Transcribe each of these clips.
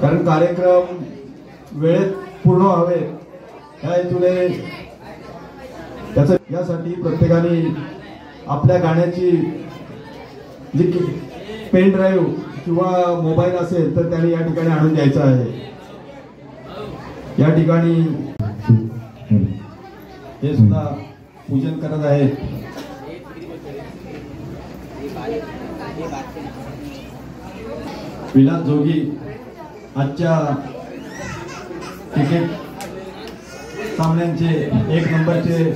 कारण कार्यक्रम वेळेत पूर्ण व्हावे या हेतूने यासाठी प्रत्येकाने आपल्या गाण्याची जी पेन ड्राईव्ह किंवा मोबाईल असेल तर त्याने या ठिकाणी आणून द्यायचं आहे। या ठिकाणी हे सुद्धा पूजन करत आहेत। विलास जोगी आजच्या क्रिकेट सामन्यांचे 1 नंबरचे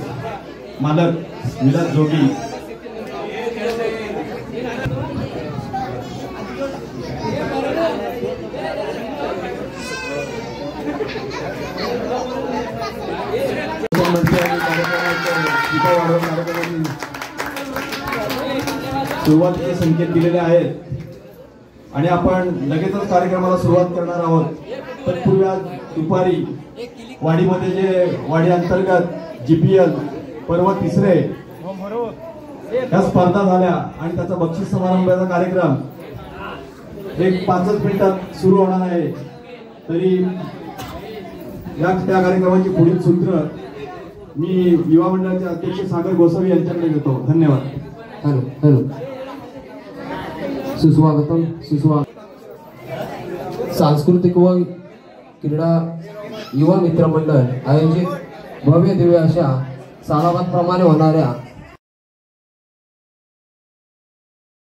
मालक विलास जोगी सुरुवातीचे संकेत दिलेले आहेत आणि आपण लगेचच कार्यक्रमाला सुरुवात करणार आहोत। तत्पूर्वी आज दुपारी वाडीमध्ये जे वाडी अंतर्गत जीपीएल पर्व 3 या स्पर्धा झाल्या आणि त्याचा बक्षीस समारंभाचा कार्यक्रम एक 5 मिनिटात सुरू होणार आहे। तरी त्या कार्यक्रमाची पुढील सूत्र मी युवा मंडळाचे अध्यक्ष सागर गोसावी यांच्याकडे देतो। धन्यवाद। हॅलो सुस्वागतम सांस्कृतिक व क्रीडा युवा मित्र मंडळ आयोजित भव्य दिव्य अशा सालाबाद प्रमाणे होणाऱ्या